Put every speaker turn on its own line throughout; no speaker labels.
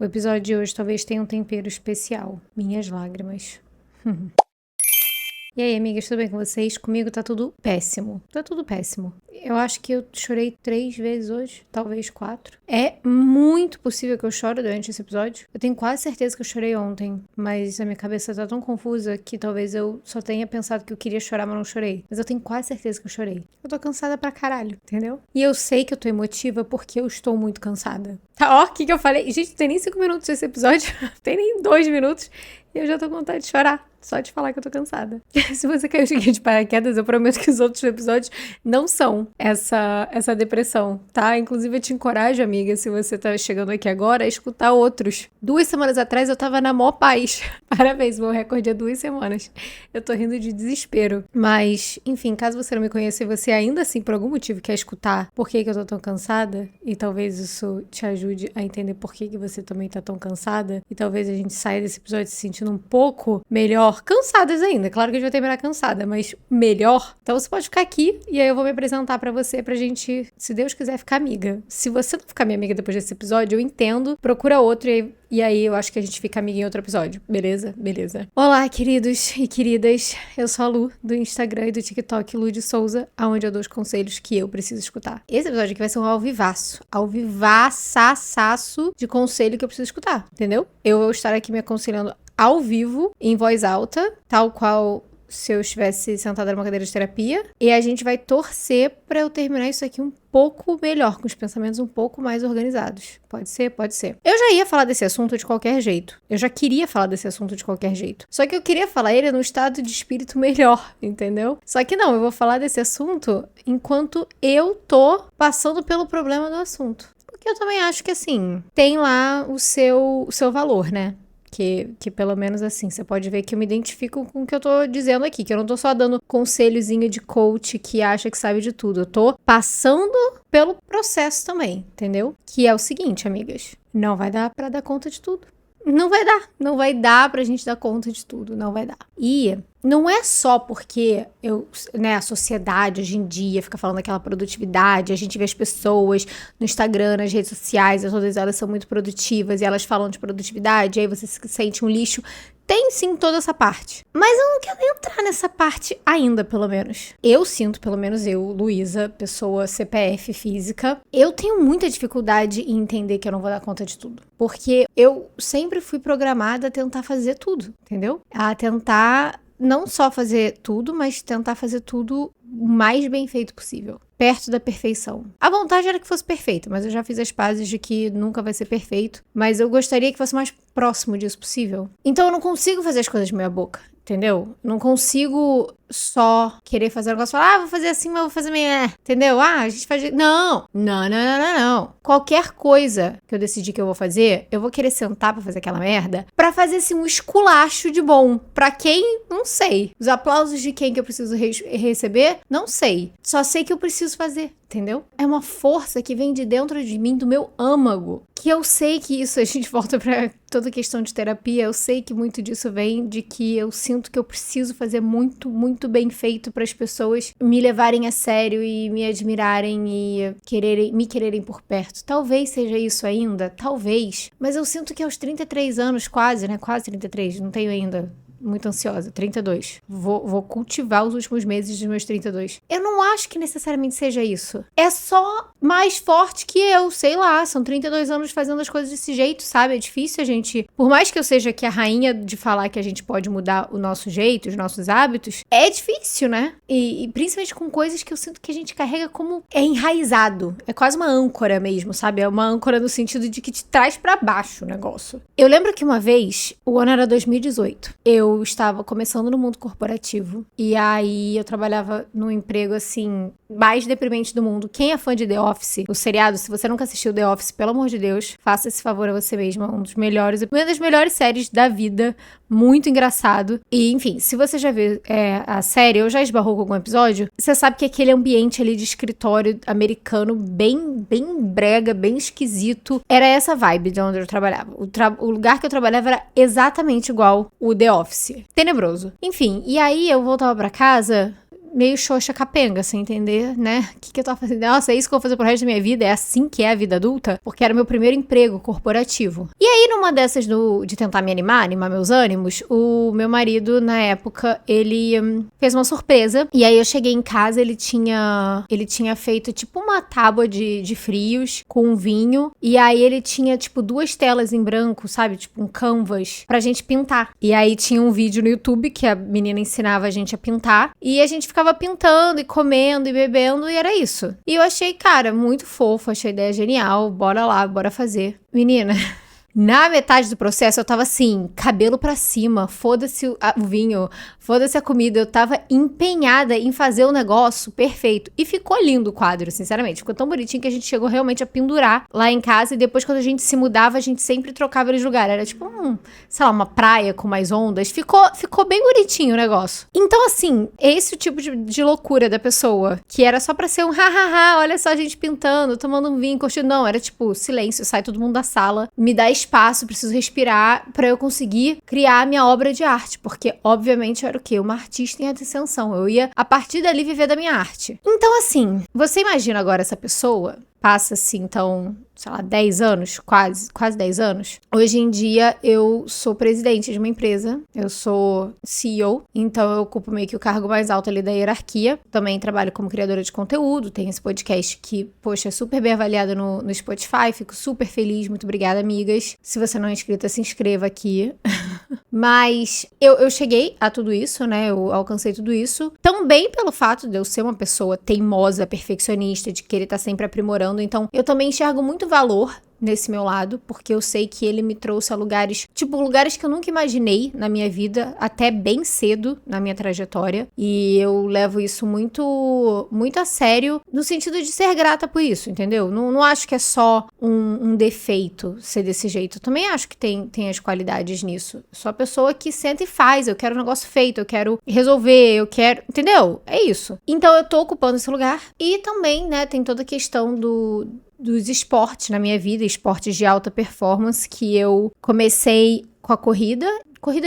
O episódio de hoje talvez tenha um tempero especial. Minhas lágrimas. E aí, amigas, tudo bem com vocês? Comigo tá tudo péssimo. Tá tudo péssimo. Eu acho que eu chorei 3 vezes hoje, talvez 4. É muito possível que eu chore durante esse episódio. Eu tenho quase certeza que eu chorei ontem, mas a minha cabeça tá tão confusa que talvez eu só tenha pensado que eu queria chorar, mas não chorei. Mas eu tenho quase certeza que eu chorei. Eu tô cansada pra caralho, entendeu? E eu sei que eu tô emotiva porque eu estou muito cansada. Tá, ó, o que eu falei? Gente, não tem nem 5 minutos esse episódio. Não tem nem 2 minutos. E eu já tô com vontade de chorar. Só de falar que eu tô cansada. Se você caiu de paraquedas, eu prometo que os outros episódios não são essa depressão, tá? Inclusive, eu te encorajo, amiga, se você tá chegando aqui agora, a escutar outros. 2 semanas atrás, eu tava na maior paz. Parabéns, meu recorde é 2 semanas. Eu tô rindo de desespero. Mas, enfim, caso você não me conheça e você ainda assim, por algum motivo, quer escutar por que eu tô tão cansada, e talvez isso te ajude a entender por que você também tá tão cansada, e talvez a gente saia desse episódio se sentindo um pouco melhor, cansadas ainda, claro que a gente vai terminar cansada, mas melhor. Então você pode ficar aqui e aí eu vou me apresentar pra você pra gente, se Deus quiser, ficar amiga. Se você não ficar minha amiga depois desse episódio, eu entendo, procura outro e aí eu acho que a gente fica amiga em outro episódio, beleza? Beleza. Olá, queridos e queridas, eu sou a Lu, do Instagram e do TikTok Lu de Souza, aonde eu dou os conselhos que eu preciso escutar. Esse episódio aqui vai ser um alvivaçaço de conselho que eu preciso escutar, entendeu? Eu vou estar aqui me aconselhando ao vivo, em voz alta, tal qual se eu estivesse sentada numa cadeira de terapia. E a gente vai torcer pra eu terminar isso aqui um pouco melhor, com os pensamentos um pouco mais organizados. Pode ser? Pode ser. Eu já ia falar desse assunto de qualquer jeito. Eu já queria falar desse assunto de qualquer jeito. Só que eu queria falar ele num estado de espírito melhor, entendeu? Só que não, eu vou falar desse assunto enquanto eu tô passando pelo problema do assunto. Porque eu também acho que, assim, tem lá o seu valor, né? Que pelo menos assim, você pode ver que eu me identifico com o que eu tô dizendo aqui, que eu não tô só dando conselhozinho de coach que acha que sabe de tudo, eu tô passando pelo processo também, entendeu? Que é o seguinte, amigas, não vai dar pra dar conta de tudo. Não vai dar pra gente dar conta de tudo, não vai dar. E não é só porque a sociedade hoje em dia fica falando daquela produtividade, a gente vê as pessoas no Instagram, nas redes sociais, todas elas são muito produtivas e elas falam de produtividade, aí você se sente um lixo. Tem sim toda essa parte. Mas eu não quero entrar nessa parte ainda, pelo menos. Eu sinto, pelo menos eu, Luísa, pessoa CPF física, eu tenho muita dificuldade em entender que eu não vou dar conta de tudo. Porque eu sempre fui programada a tentar fazer tudo, entendeu? A tentar não só fazer tudo, mas tentar fazer tudo o mais bem feito possível. Perto da perfeição. A vontade era que fosse perfeito, mas eu já fiz as pazes de que nunca vai ser perfeito. Mas eu gostaria que fosse mais próximo disso possível. Então eu não consigo fazer as coisas de meia boca, entendeu? Não consigo só querer fazer um negócio e falar, vou fazer assim, mas vou fazer meio, entendeu? A gente faz... Não. Qualquer coisa que eu decidir que eu vou fazer, eu vou querer sentar pra fazer aquela merda, pra fazer assim um esculacho de bom. Pra quem? Não sei. Os aplausos de quem que eu preciso receber? Não sei. Só sei que eu preciso fazer, entendeu? É uma força que vem de dentro de mim, do meu âmago, que eu sei que isso, a gente volta pra toda questão de terapia, eu sei que muito disso vem de que eu sinto que eu preciso fazer muito, muito bem feito para as pessoas me levarem a sério e me admirarem e me quererem por perto. Talvez seja isso ainda, talvez, mas eu sinto que aos 33 anos, quase 33, não tenho ainda... Muito ansiosa, 32. Vou cultivar os últimos meses dos meus 32. Eu não acho que necessariamente seja isso. É só mais forte que eu, sei lá. São 32 anos fazendo as coisas desse jeito, sabe? É difícil a gente... Por mais que eu seja aqui a rainha de falar que a gente pode mudar o nosso jeito, os nossos hábitos, é difícil, né? E principalmente com coisas que eu sinto que a gente carrega como... É enraizado. É quase uma âncora mesmo, sabe? É uma âncora no sentido de que te traz pra baixo o negócio. Eu lembro que uma vez, o ano era 2018, eu estava começando no mundo corporativo e aí eu trabalhava num emprego assim, mais deprimente do mundo. Quem é fã de The Office, o seriado, se você nunca assistiu The Office, pelo amor de Deus, faça esse favor a você mesma, uma das melhores séries da vida, muito engraçado. E enfim, se você já viu a série, ou já esbarrou com algum episódio, você sabe que aquele ambiente ali de escritório americano, bem brega, bem esquisito, era essa vibe de onde eu trabalhava. O lugar que eu trabalhava era exatamente igual o The Office. Tenebroso. Enfim, e aí eu voltava pra casa meio xoxa capenga, sem entender, né? O que eu tava fazendo? Nossa, é isso que eu vou fazer pro resto da minha vida? É assim que é a vida adulta? Porque era meu primeiro emprego corporativo. E aí, numa dessas de tentar me animar meus ânimos, o meu marido, na época, ele fez uma surpresa. E aí, eu cheguei em casa, ele tinha feito, tipo, uma tábua de frios com um vinho. E aí, ele tinha, tipo, 2 telas em branco, sabe? Tipo, um canvas pra gente pintar. E aí, tinha um vídeo no YouTube que a menina ensinava a gente a pintar. E a gente ficava pintando e comendo e bebendo, e era isso. E eu achei, cara, muito fofo, achei a ideia genial. Bora lá, bora fazer. Menina... Na metade do processo, eu tava assim, cabelo pra cima, foda-se o vinho, foda-se a comida. Eu tava empenhada em fazer o negócio perfeito. E ficou lindo o quadro, sinceramente. Ficou tão bonitinho que a gente chegou realmente a pendurar lá em casa. E depois, quando a gente se mudava, a gente sempre trocava de lugar. Era tipo, sei lá, uma praia com mais ondas. Ficou bem bonitinho o negócio. Então, assim, esse é o tipo de loucura da pessoa. Que era só pra ser um hahaha, olha só a gente pintando, tomando um vinho, curtindo. Não, era tipo, silêncio, sai todo mundo da sala, me dá espaço, preciso respirar pra eu conseguir criar a minha obra de arte, porque obviamente eu era o quê? Uma artista em ascensão, eu ia a partir dali viver da minha arte. Então assim, você imagina agora essa pessoa, passa-se então, sei lá, 10 anos, quase 10 anos. Hoje em dia eu sou presidente de uma empresa, eu sou CEO, então eu ocupo meio que o cargo mais alto ali da hierarquia. Também trabalho como criadora de conteúdo, tenho esse podcast que, poxa, é super bem avaliado no Spotify, fico super feliz, muito obrigada, amigas. Se você não é inscrita, se inscreva aqui. Mas eu cheguei a tudo isso, né, eu alcancei tudo isso, também pelo fato de eu ser uma pessoa teimosa, perfeccionista, de querer estar sempre aprimorando. Então eu também enxergo muito valor nesse meu lado, porque eu sei que ele me trouxe a lugares, tipo, lugares que eu nunca imaginei na minha vida, até bem cedo na minha trajetória, e eu levo isso muito, muito a sério, no sentido de ser grata por isso, entendeu? Não acho que é só um defeito ser desse jeito, eu também acho que tem as qualidades nisso. Eu sou a pessoa que senta e faz, eu quero um negócio feito, eu quero resolver, eu quero, entendeu? É isso. Então eu tô ocupando esse lugar, e também, né, tem toda a questão dos esportes na minha vida, esportes de alta performance, que eu comecei com a corrida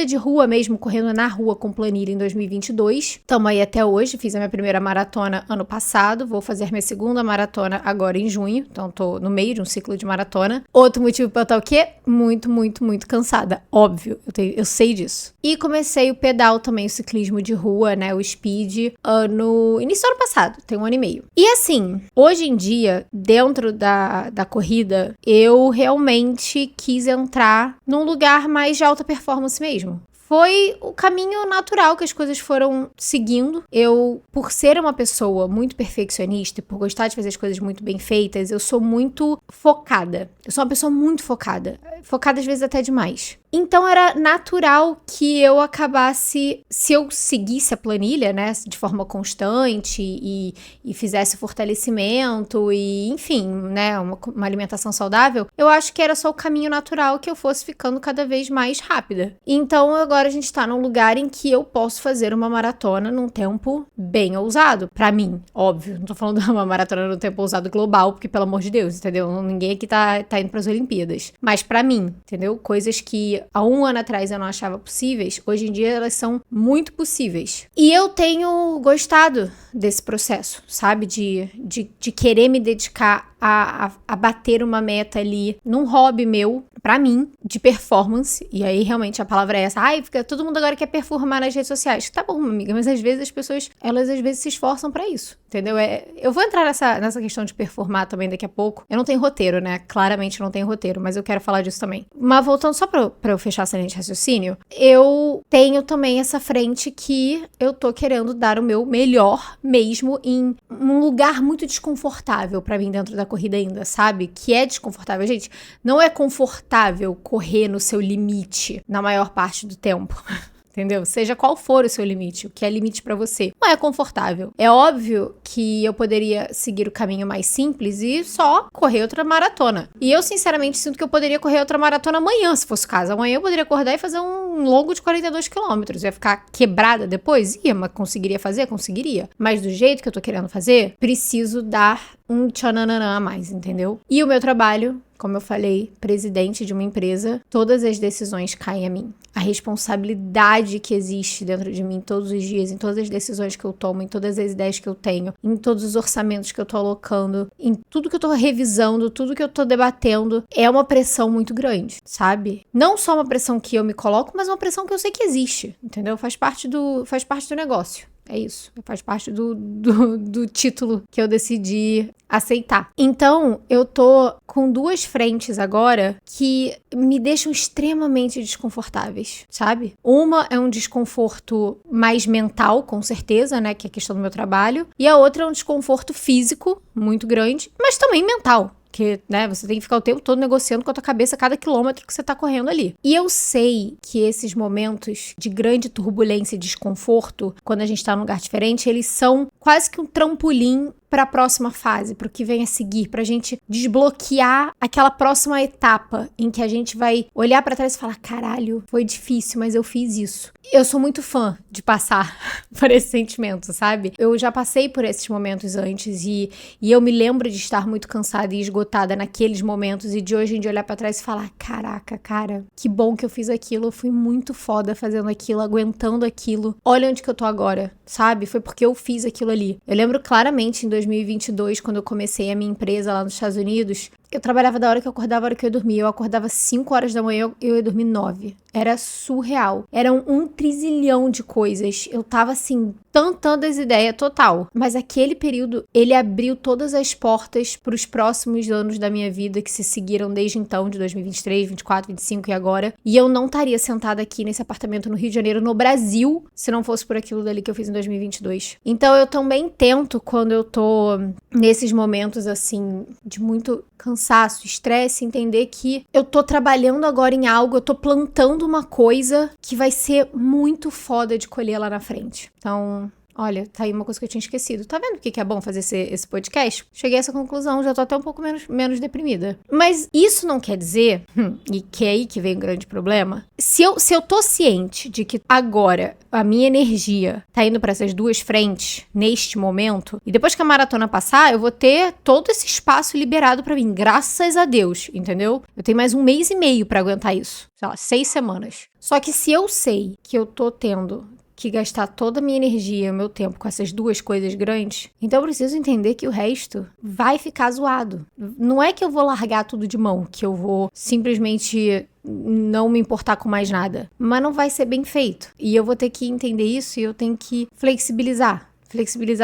de rua mesmo, correndo na rua com planilha em 2022. Tamo aí até hoje, fiz a minha primeira maratona ano passado, vou fazer minha segunda maratona agora em junho, então tô no meio de um ciclo de maratona. Outro motivo pra eu estar o quê? Muito, muito, muito cansada, óbvio, eu sei disso. E comecei o pedal também, o ciclismo de rua, né, o speed, início do ano passado, tem 1 ano e meio. E assim, hoje em dia, dentro da corrida, eu realmente quis entrar num lugar mais de alta performance mesmo. Foi o caminho natural que as coisas foram seguindo. Eu, por ser uma pessoa muito perfeccionista e por gostar de fazer as coisas muito bem feitas, eu sou muito focada. Eu sou uma pessoa muito focada. Focada às vezes até demais. Então era natural que eu acabasse, se eu seguisse a planilha, né, de forma constante e fizesse fortalecimento e, enfim, né, uma alimentação saudável, eu acho que era só o caminho natural que eu fosse ficando cada vez mais rápida. Então agora a gente tá num lugar em que eu posso fazer uma maratona num tempo bem ousado, pra mim, óbvio. Não tô falando de uma maratona num tempo ousado global, porque pelo amor de Deus, entendeu? Ninguém aqui tá indo pras Olimpíadas. Mas pra mim, entendeu? Coisas que há 1 ano atrás eu não achava possíveis, hoje em dia elas são muito possíveis. E eu tenho gostado desse processo, sabe? De querer me dedicar a bater uma meta ali num hobby meu, pra mim, de performance. E aí, realmente, a palavra é essa. Ai, fica, todo mundo agora quer performar nas redes sociais. Tá bom, amiga, mas às vezes as pessoas, elas às vezes se esforçam pra isso, entendeu? Eu vou entrar nessa questão de performar também daqui a pouco. Eu não tenho roteiro, né? Claramente não tenho roteiro, mas eu quero falar disso também. Mas voltando só pra eu fechar essa linha de raciocínio, eu tenho também essa frente que eu tô querendo dar o meu melhor mesmo em um lugar muito desconfortável pra mim dentro da corrida ainda, sabe? Que é desconfortável. Gente, não é confortável correr no seu limite na maior parte do tempo. Entendeu? Seja qual for o seu limite, o que é limite pra você. Não é confortável. É óbvio que eu poderia seguir o caminho mais simples e só correr outra maratona. E eu, sinceramente, sinto que eu poderia correr outra maratona amanhã, se fosse o caso. Amanhã eu poderia acordar e fazer um longo de 42 quilômetros. Ia ficar quebrada depois? Ia, mas conseguiria fazer? Conseguiria. Mas do jeito que eu tô querendo fazer, preciso dar um tchananã a mais, entendeu? E o meu trabalho como eu falei, presidente de uma empresa, todas as decisões caem a mim. A responsabilidade que existe dentro de mim todos os dias, em todas as decisões que eu tomo, em todas as ideias que eu tenho, em todos os orçamentos que eu tô alocando, em tudo que eu tô revisando, tudo que eu tô debatendo, é uma pressão muito grande, sabe? Não só uma pressão que eu me coloco, mas uma pressão que eu sei que existe, entendeu? Faz parte do negócio. É isso, faz parte do título que eu decidi aceitar. Então, eu tô com duas frentes agora que me deixam extremamente desconfortáveis, sabe? Uma é um desconforto mais mental, com certeza, né, que é a questão do meu trabalho, e a outra é um desconforto físico muito grande, mas também mental. Porque, né, você tem que ficar o tempo todo negociando com a tua cabeça cada quilômetro que você tá correndo ali. E eu sei que esses momentos de grande turbulência e desconforto, quando a gente tá num lugar diferente, eles são quase que um trampolim para a próxima fase, para o que vem a seguir, pra gente desbloquear aquela próxima etapa em que a gente vai olhar para trás e falar, caralho, foi difícil, mas eu fiz isso. Eu sou muito fã de passar por esse sentimento, sabe? Eu já passei por esses momentos antes e eu me lembro de estar muito cansada e esgotada naqueles momentos e de hoje em dia olhar para trás e falar, caraca, cara, que bom que eu fiz aquilo, eu fui muito foda fazendo aquilo, aguentando aquilo. Olha onde que eu tô agora, sabe? Foi porque eu fiz aquilo ali. Eu lembro claramente em 2022, quando eu comecei a minha empresa lá nos Estados Unidos, eu trabalhava da hora que eu acordava, da hora que eu dormia. Eu acordava 5 horas da manhã, eu ia dormir 9. Era surreal. Eram 1 trilhão de coisas. Eu tava assim, tantando as ideias total. Mas aquele período, ele abriu todas as portas pros próximos anos da minha vida que se seguiram desde então, de 2023, 24, 25 e agora. E eu não estaria sentada aqui nesse apartamento no Rio de Janeiro, no Brasil, se não fosse por aquilo dali que eu fiz em 2022. Então eu também tento, quando eu tô nesses momentos assim, de muito cansaço, estresse, entender que eu tô trabalhando agora em algo, eu tô plantando uma coisa que vai ser muito foda de colher lá na frente. Então, olha, tá aí uma coisa que eu tinha esquecido. Tá vendo o que é bom fazer esse podcast? Cheguei a essa conclusão, já tô até um pouco menos deprimida. Mas isso não quer dizer, e que é aí que vem o grande problema, se eu tô ciente de que agora a minha energia tá indo pra essas duas frentes, neste momento, e depois que a maratona passar, eu vou ter todo esse espaço liberado pra mim, graças a Deus, entendeu? Eu tenho mais 1 mês e meio pra aguentar isso, sei lá, 6 semanas. Só que se eu sei que eu tô tendo que gastar toda a minha energia, o meu tempo com essas duas coisas grandes, então eu preciso entender que o resto vai ficar zoado. Não é que eu vou largar tudo de mão, que eu vou simplesmente não me importar com mais nada, mas não vai ser bem feito. E eu vou ter que entender isso e eu tenho que flexibilizar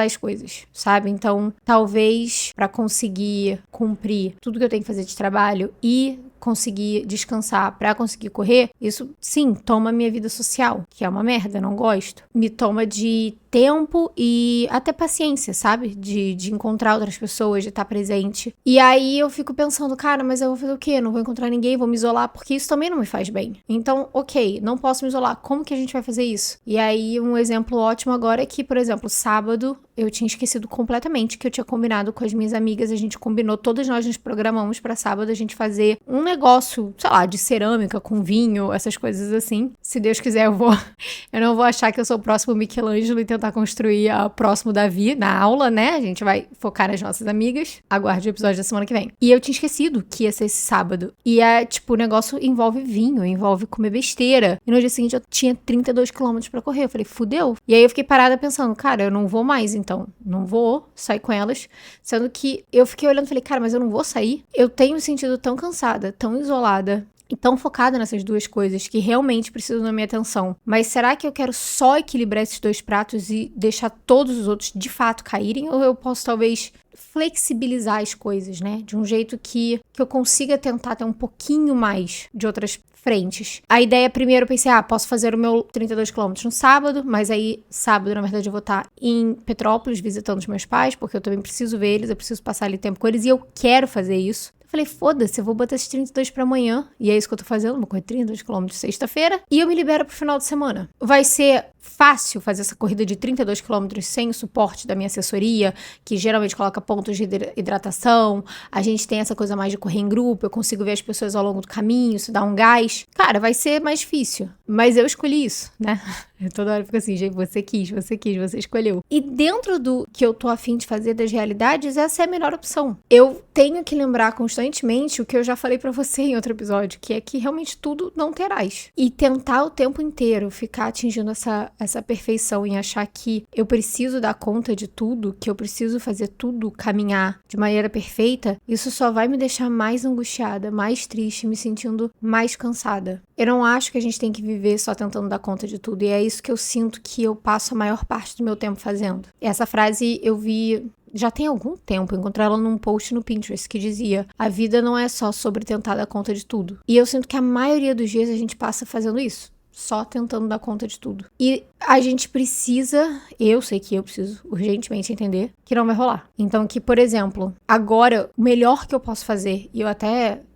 as coisas, sabe? Então, talvez para conseguir cumprir tudo que eu tenho que fazer de trabalho e conseguir descansar, pra conseguir correr, isso sim, toma minha vida social, que é uma merda, não gosto. Me toma de tempo e até paciência, sabe? De encontrar outras pessoas, de estar presente. E aí eu fico pensando, cara, mas eu vou fazer o quê? Não vou encontrar ninguém, vou me isolar, porque isso também não me faz bem. Então, ok, não posso me isolar. Como que a gente vai fazer isso? E aí um exemplo ótimo agora é que, por exemplo, sábado, eu tinha esquecido completamente que eu tinha combinado com as minhas amigas, a gente combinou, todas nós nos programamos pra sábado a gente fazer um negócio, sei lá, de cerâmica com vinho, essas coisas assim. Se Deus quiser, eu não vou achar que eu sou o próximo Michelangelo e tentar construir o próximo Davi na aula, né? A gente vai focar nas nossas amigas. Aguarde o episódio da semana que vem. E eu tinha esquecido que ia ser esse sábado. E tipo, o negócio envolve vinho, envolve comer besteira. E no dia seguinte eu tinha 32 quilômetros pra correr. Eu falei, fudeu. E aí eu fiquei parada pensando, cara, eu não vou mais, então. Não vou sair com elas. Sendo que eu fiquei olhando e falei, cara, mas eu não vou sair. Eu tenho me sentido tão cansada, tão isolada e tão focada nessas duas coisas que realmente precisam da minha atenção. Mas será que eu quero só equilibrar esses dois pratos e deixar todos os outros de fato caírem? Ou eu posso talvez flexibilizar as coisas, né? De um jeito que eu consiga tentar ter um pouquinho mais de outras frentes. A ideia, primeiro, eu pensei, posso fazer o meu 32 km no sábado, mas aí, sábado, na verdade, eu vou estar em Petrópolis visitando os meus pais, porque eu também preciso ver eles, eu preciso passar ali tempo com eles, e eu quero fazer isso. Falei, foda-se, eu vou botar esses 32 pra amanhã. E é isso que eu tô fazendo, vou correr 32 km sexta-feira. E eu me libero pro final de semana. Vai ser fácil fazer essa corrida de 32 quilômetros sem o suporte da minha assessoria, que geralmente coloca pontos de hidratação. A gente tem essa coisa mais de correr em grupo, eu consigo ver as pessoas ao longo do caminho, isso dá um gás. Cara, vai ser mais difícil. Mas eu escolhi isso, né? Eu toda hora fico assim, gente, você quis, você escolheu. E dentro do que eu tô a fim de fazer das realidades, essa é a melhor opção. Eu tenho que lembrar constantemente o que eu já falei pra você em outro episódio, que é que realmente tudo não terás. E tentar o tempo inteiro ficar atingindo essa perfeição e achar que eu preciso dar conta de tudo, que eu preciso fazer tudo caminhar de maneira perfeita, isso só vai me deixar mais angustiada, mais triste, me sentindo mais cansada. Eu não acho que a gente tem que viver só tentando dar conta de tudo, e é isso que eu sinto que eu passo a maior parte do meu tempo fazendo. Essa frase eu vi já tem algum tempo, eu encontrei ela num post no Pinterest que dizia: a vida não é só sobre tentar dar conta de tudo. E eu sinto que a maioria dos dias a gente passa fazendo isso, só tentando dar conta de tudo. E a gente precisa, eu sei que eu preciso urgentemente entender que não vai rolar. Então que, por exemplo, agora o melhor que eu posso fazer, e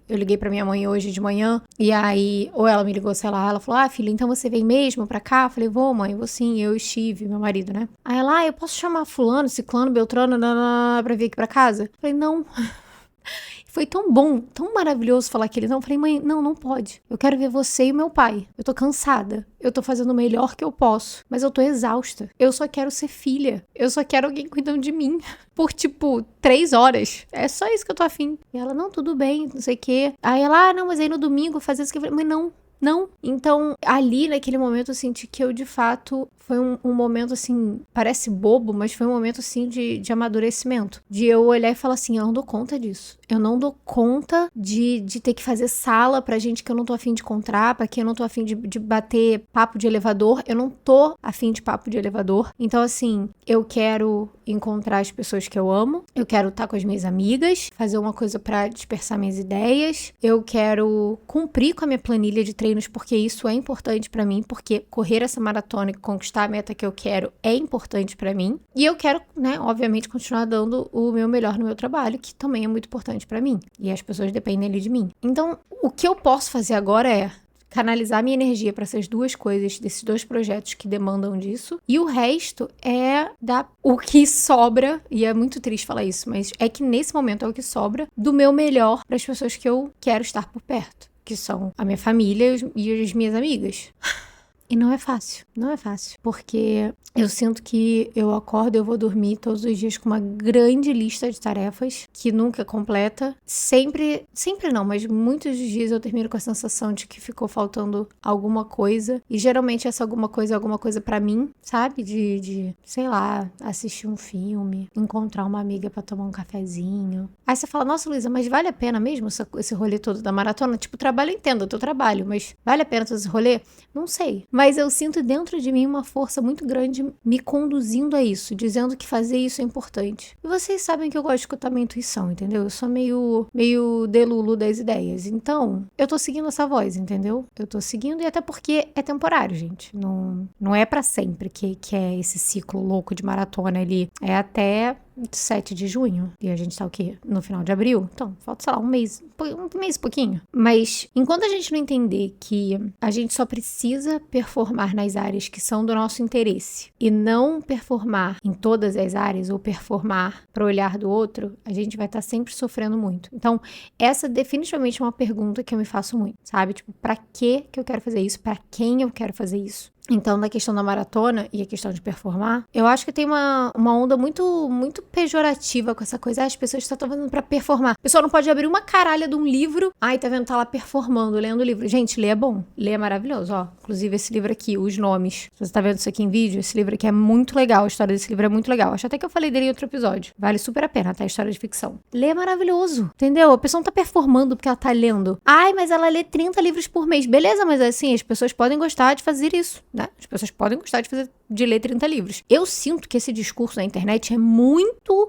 eu liguei pra minha mãe hoje de manhã, e aí, ou ela me ligou, sei lá, ela falou: filha, então você vem mesmo pra cá? Eu falei: vou, mãe, vou sim, eu e Steve, meu marido, né? Aí ela: eu posso chamar fulano, ciclano, beltrano, pra vir aqui pra casa? Eu falei: não. Foi tão bom, tão maravilhoso falar aquele não. Eu falei: mãe, não pode. Eu quero ver você e meu pai. Eu tô cansada. Eu tô fazendo o melhor que eu posso. Mas eu tô exausta. Eu só quero ser filha. Eu só quero alguém cuidando de mim. Por, 3 horas. É só isso que eu tô afim. E ela: não, tudo bem, não sei o quê. Aí ela: não, mas aí no domingo fazer isso que eu falei: mas não. Então, ali naquele momento eu senti que eu, de fato, foi um momento assim, parece bobo, mas foi um momento assim de amadurecimento. De eu olhar e falar assim: eu não dou conta disso. Eu não dou conta de ter que fazer sala pra gente que eu não tô afim de encontrar, pra quem eu não tô afim de bater papo de elevador. Eu não tô afim de papo de elevador. Então, assim, eu quero encontrar as pessoas que eu amo. Eu quero estar com as minhas amigas, fazer uma coisa pra dispersar minhas ideias. Eu quero cumprir com a minha planilha de treinos, porque isso é importante pra mim, porque correr essa maratona e conquistar a meta que eu quero é importante pra mim. E eu quero, né, obviamente, continuar dando o meu melhor no meu trabalho, que também é muito importante pra mim. E as pessoas dependem ali de mim. Então, o que eu posso fazer agora é canalizar minha energia para essas duas coisas, desses dois projetos que demandam disso. E o resto é o que sobra, e é muito triste falar isso, mas é que nesse momento é o que sobra do meu melhor para as pessoas que eu quero estar por perto, que são a minha família e as minhas amigas. E não é fácil, porque eu sinto que eu acordo e eu vou dormir todos os dias com uma grande lista de tarefas que nunca é completa. Sempre não, mas muitos dias eu termino com a sensação de que ficou faltando alguma coisa. E geralmente essa alguma coisa é alguma coisa pra mim, sabe? De sei lá, assistir um filme, encontrar uma amiga pra tomar um cafezinho. Aí você fala: nossa, Luísa, mas vale a pena mesmo esse rolê todo da maratona? Tipo, trabalho, eu entendo, eu tô trabalho, mas vale a pena todo esse rolê? Não sei. Mas eu sinto dentro de mim uma força muito grande me conduzindo a isso, dizendo que fazer isso é importante. E vocês sabem que eu gosto de escutar minha intuição, entendeu? Eu sou meio delulu das ideias. Então, eu tô seguindo essa voz, entendeu? Eu tô seguindo, e até porque é temporário, gente. Não é pra sempre que é esse ciclo louco de maratona ali. É até 7 de junho. E a gente tá o quê? No final de abril? Então, falta, sei lá, um mês e pouquinho. Mas, enquanto a gente não entender que a gente só precisa performar nas áreas que são do nosso interesse e não performar em todas as áreas ou performar pro olhar do outro, a gente vai estar sempre sofrendo muito. Então, essa definitivamente é uma pergunta que eu me faço muito, sabe? Tipo, pra que eu quero fazer isso? Pra quem eu quero fazer isso? Então, na questão da maratona e a questão de performar, eu acho que tem uma onda muito pejorativa com essa coisa. As pessoas estão fazendo pra performar. A pessoa não pode abrir uma caralha de um livro. Ai, tá vendo? Tá lá performando, lendo o livro. Gente, ler é bom. Ler é maravilhoso, ó. Inclusive, esse livro aqui, Os Nomes. Se você tá vendo isso aqui em vídeo, esse livro aqui é muito legal. A história desse livro é muito legal. Acho até que eu falei dele em outro episódio. Vale super a pena, tá? História de ficção. Ler é maravilhoso, entendeu? A pessoa não tá performando porque ela tá lendo. Ai, mas ela lê 30 livros por mês. Beleza, mas assim, as pessoas podem gostar de fazer isso, né? As pessoas podem gostar de ler 30 livros. Eu sinto que esse discurso na internet é muito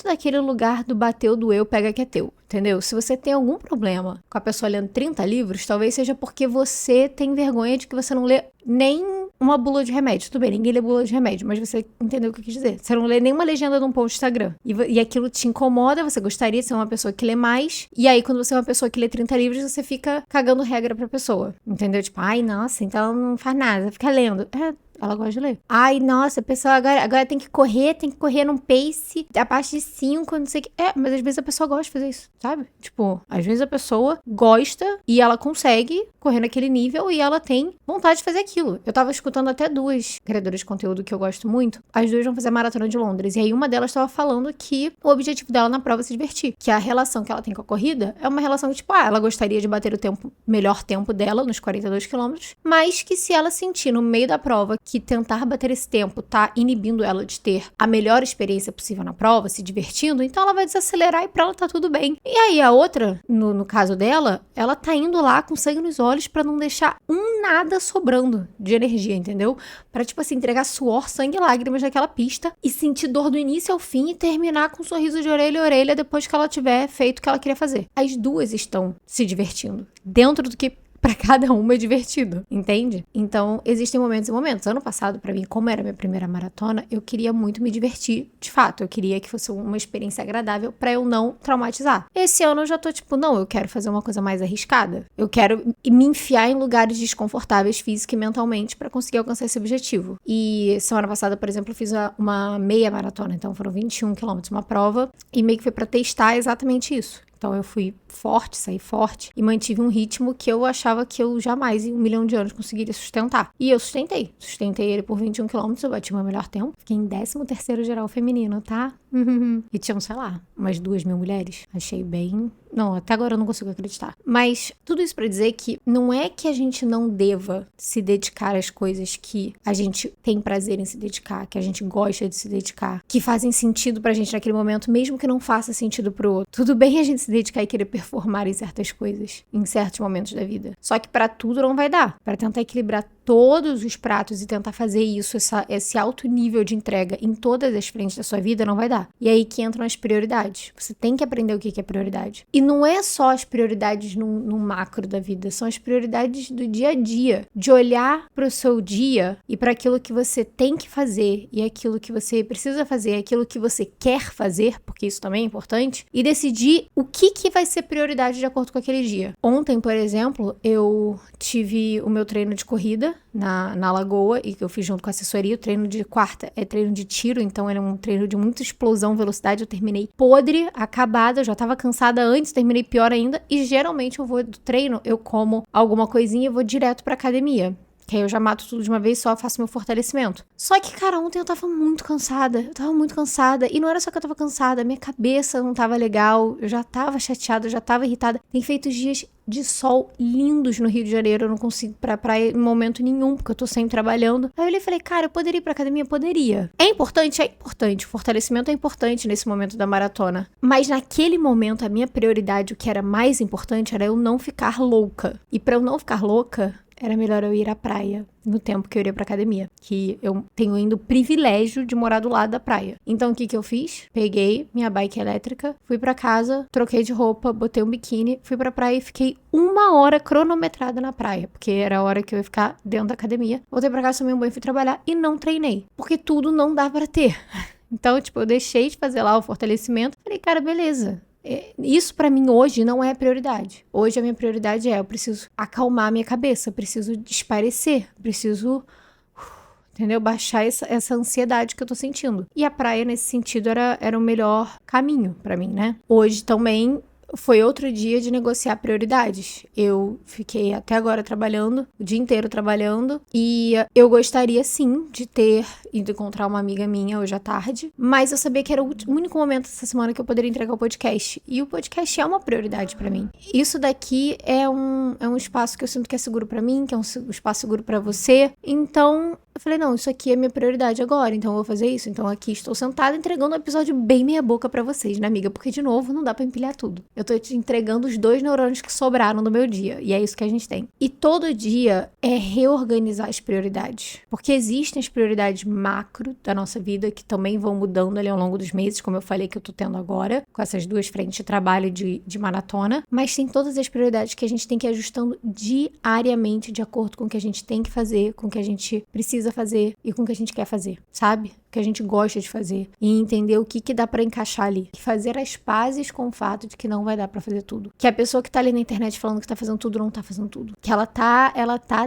daquele lugar do bateu, doeu, pega que é teu. Entendeu? Se você tem algum problema com a pessoa lendo 30 livros, talvez seja porque você tem vergonha de que você não lê nem uma bula de remédio. Tudo bem, ninguém lê bula de remédio, mas você entendeu o que eu quis dizer. Você não lê nenhuma legenda de um post no Instagram. E aquilo te incomoda, você gostaria de ser uma pessoa que lê mais. E aí, quando você é uma pessoa que lê 30 livros, você fica cagando regra pra pessoa. Entendeu? Tipo, ai, nossa, então ela não faz nada, fica lendo. Ela gosta de ler. Ai, nossa, a pessoa agora tem que correr num pace abaixo de 5, não sei o que. Mas às vezes a pessoa gosta de fazer isso, sabe? Tipo, às vezes a pessoa gosta e ela consegue correr naquele nível e ela tem vontade de fazer aquilo. Eu tava escutando até 2 criadoras de conteúdo que eu gosto muito. As 2 vão fazer a maratona de Londres. E aí uma delas tava falando que o objetivo dela na prova é se divertir. Que a relação que ela tem com a corrida é uma relação que, tipo, ela gostaria de bater o melhor tempo dela nos 42 quilômetros, mas que se ela sentir no meio da prova que tentar bater esse tempo tá inibindo ela de ter a melhor experiência possível na prova, se divertindo, então ela vai desacelerar e pra ela tá tudo bem. E aí a outra, no caso dela, ela tá indo lá com sangue nos olhos pra não deixar nada sobrando de energia, entendeu? Pra, tipo assim, entregar suor, sangue e lágrimas naquela pista e sentir dor do início ao fim e terminar com um sorriso de orelha a orelha depois que ela tiver feito o que ela queria fazer. As 2 estão se divertindo dentro do que pra cada uma é divertido, entende? Então, existem momentos e momentos. Ano passado, pra mim, como era minha primeira maratona, eu queria muito me divertir, de fato. Eu queria que fosse uma experiência agradável pra eu não traumatizar. Esse ano eu já tô tipo, não, eu quero fazer uma coisa mais arriscada. Eu quero me enfiar em lugares desconfortáveis física e mentalmente pra conseguir alcançar esse objetivo. E semana passada, por exemplo, eu fiz uma meia maratona, então foram 21 quilômetros, uma prova, e meio que foi pra testar exatamente isso. Então eu fui forte, saí forte e mantive um ritmo que eu achava que eu jamais em 1 milhão de anos conseguiria sustentar. E eu sustentei. Sustentei ele por 21 quilômetros, eu bati o meu melhor tempo. Fiquei em 13º geral feminino, tá? E tinham, sei lá, umas 2.000 mulheres. Achei bem... Não, até agora eu não consigo acreditar. Mas tudo isso pra dizer que não é que a gente não deva se dedicar às coisas que a gente tem prazer em se dedicar, que a gente gosta de se dedicar, que fazem sentido pra gente naquele momento, mesmo que não faça sentido pro outro. Tudo bem a gente se dedicar e querer performar em certas coisas, em certos momentos da vida. Só que pra tudo não vai dar. Pra tentar equilibrar todos os pratos e tentar fazer isso, esse alto nível de entrega em todas as frentes da sua vida, não vai dar. E aí que entram as prioridades. Você tem que aprender o que é prioridade. E não é só as prioridades no macro da vida, são as prioridades do dia a dia. De olhar pro seu dia e para aquilo que você tem que fazer e aquilo que você precisa fazer, aquilo que você quer fazer, porque isso também é importante, e decidir o que vai ser prioridade de acordo com aquele dia. Ontem, por exemplo, eu tive o meu treino de corrida na Lagoa, e que eu fiz junto com a assessoria. O treino de quarta é treino de tiro, então ele é um treino de muita explosão, velocidade. Eu terminei podre, acabada, eu já tava cansada antes, terminei pior ainda, e geralmente eu vou do treino, eu como alguma coisinha e vou direto pra academia. Que aí eu já mato tudo de uma vez só, faço meu fortalecimento. Só que, cara, ontem eu tava muito cansada. E não era só que eu tava cansada, minha cabeça não tava legal. Eu já tava chateada, eu já tava irritada. Tem feito dias de sol lindos no Rio de Janeiro. Eu não consigo ir pra praia em momento nenhum, porque eu tô sempre trabalhando. Aí eu olhei e falei, cara, eu poderia ir pra academia? Poderia. É importante? É importante. O fortalecimento é importante nesse momento da maratona. Mas naquele momento, a minha prioridade, o que era mais importante, era eu não ficar louca. E pra eu não ficar louca, era melhor eu ir à praia no tempo que eu iria pra academia. Que eu tenho ainda o privilégio de morar do lado da praia. Então, o que eu fiz? Peguei minha bike elétrica, fui pra casa, troquei de roupa, botei um biquíni, fui pra praia e fiquei 1 hora cronometrada na praia. Porque era a hora que eu ia ficar dentro da academia. Voltei pra casa, tomei um banho, fui trabalhar e não treinei. Porque tudo não dá pra ter. Então, tipo, eu deixei de fazer lá o fortalecimento. Falei, cara, beleza. Isso pra mim hoje não é prioridade. Hoje a minha prioridade eu preciso acalmar a minha cabeça, preciso desaparecer, preciso, entendeu? Baixar essa ansiedade que eu tô sentindo. E a praia, nesse sentido, era o melhor caminho pra mim, né? Hoje também foi outro dia de negociar prioridades. Eu fiquei até agora trabalhando, o dia inteiro trabalhando, e eu gostaria sim de ter ido encontrar uma amiga minha hoje à tarde, mas eu sabia que era o único momento dessa semana que eu poderia entregar o podcast. E o podcast é uma prioridade pra mim. Isso daqui é um espaço que eu sinto que é seguro pra mim, que é um espaço seguro pra você. Então, eu falei, não, isso aqui é minha prioridade agora, então eu vou fazer isso. Então aqui estou sentada entregando um episódio bem meia boca pra vocês, né, amiga? Porque, de novo, não dá pra empilhar tudo. Eu tô te entregando os 2 neurônios que sobraram no meu dia. E é isso que a gente tem. E todo dia é reorganizar as prioridades. Porque existem as prioridades macro da nossa vida, que também vão mudando ali ao longo dos meses, como eu falei que eu tô tendo agora, com essas 2 frentes de trabalho de maratona. Mas tem todas as prioridades que a gente tem que ir ajustando diariamente, de acordo com o que a gente tem que fazer, com o que a gente precisa fazer e com o que a gente quer fazer, sabe? que a gente gosta de fazer e entender o que dá pra encaixar ali. E fazer as pazes com o fato de que não vai dar pra fazer tudo. Que a pessoa que tá ali na internet falando que tá fazendo tudo, não tá fazendo tudo. Que ela tá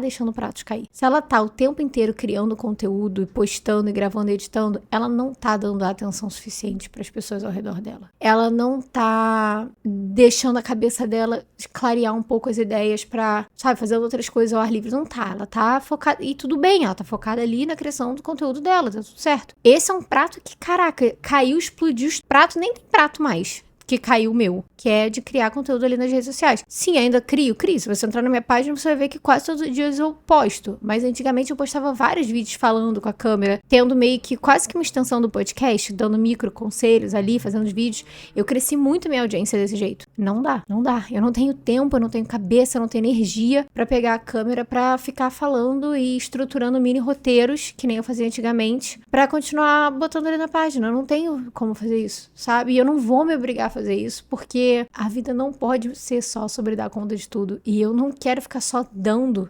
deixando pratos cair. Se ela tá o tempo inteiro criando conteúdo e postando e gravando e editando, ela não tá dando a atenção suficiente pras pessoas ao redor dela. Ela não tá deixando a cabeça dela clarear um pouco as ideias pra, sabe, fazer outras coisas ao ar livre. Não tá. Ela tá focada, e tudo bem, ela tá focada ali na criação do conteúdo dela, tá tudo certo. Esse é um prato que, caraca, caiu, explodiu. Prato, nem tem prato mais que caiu o meu, que é de criar conteúdo ali nas redes sociais. Sim, ainda crio. Se você entrar na minha página, você vai ver que quase todos os dias eu posto. Mas antigamente eu postava vários vídeos falando com a câmera, tendo meio que quase que uma extensão do podcast, dando micro conselhos ali, fazendo os vídeos. Eu cresci muito minha audiência desse jeito. Não dá. Eu não tenho tempo, eu não tenho cabeça, eu não tenho energia pra pegar a câmera pra ficar falando e estruturando mini roteiros, que nem eu fazia antigamente, pra continuar botando ali na página. Eu não tenho como fazer isso, sabe? E eu não vou me obrigar a fazer isso, porque a vida não pode ser só sobre dar conta de tudo. E eu não quero ficar só dando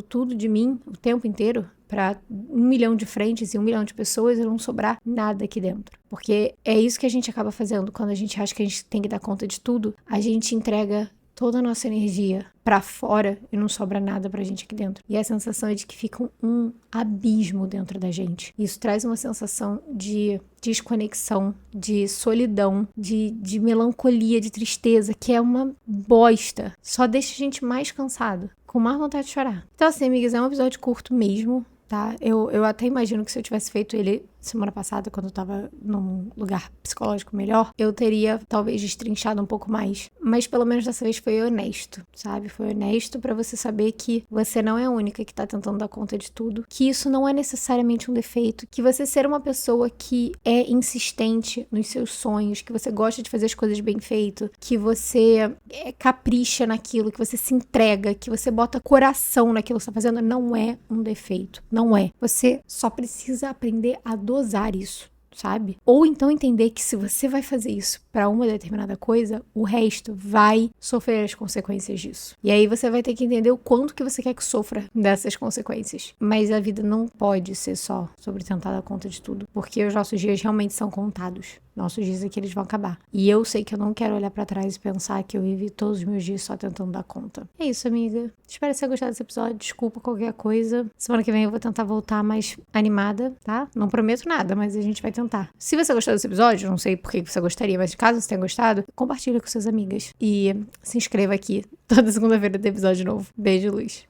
tudo de mim o tempo inteiro para 1 milhão de frentes e 1 milhão de pessoas e não sobrar nada aqui dentro. Porque é isso que a gente acaba fazendo quando a gente acha que a gente tem que dar conta de tudo. A gente entrega toda a nossa energia pra fora e não sobra nada pra gente aqui dentro. E a sensação é de que fica um abismo dentro da gente. Isso traz uma sensação de desconexão, de solidão, de melancolia, de tristeza, que é uma bosta. Só deixa a gente mais cansado, com mais vontade de chorar. Então assim, amigas, é um episódio curto mesmo, tá? Eu até imagino que se eu tivesse feito ele semana passada, quando eu tava num lugar psicológico melhor, eu teria talvez destrinchado um pouco mais. Mas pelo menos dessa vez foi honesto, sabe? Foi honesto pra você saber que você não é a única que tá tentando dar conta de tudo, que isso não é necessariamente um defeito, que você ser uma pessoa que é insistente nos seus sonhos, que você gosta de fazer as coisas bem feito, que você capricha naquilo, que você se entrega, que você bota coração naquilo que você tá fazendo, não é um defeito. Não é. Você só precisa aprender a dosar isso, sabe? Ou então entender que se você vai fazer isso pra uma determinada coisa, o resto vai sofrer as consequências disso. E aí você vai ter que entender o quanto que você quer que sofra dessas consequências. Mas a vida não pode ser só sobre tentar dar conta de tudo, porque os nossos dias realmente são contados. Nossos dias aqui eles vão acabar. E eu sei que eu não quero olhar pra trás e pensar que eu vivi todos os meus dias só tentando dar conta. É isso, amiga. Espero que você tenha gostado desse episódio. Desculpa qualquer coisa. Semana que vem eu vou tentar voltar mais animada, tá? Não prometo nada, mas a gente vai tentar. Se você gostou desse episódio, não sei por que você gostaria, mas caso você tenha gostado, compartilha com suas amigas. E se inscreva aqui. Toda segunda-feira tem episódio novo. Beijo, luz.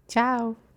Tchau!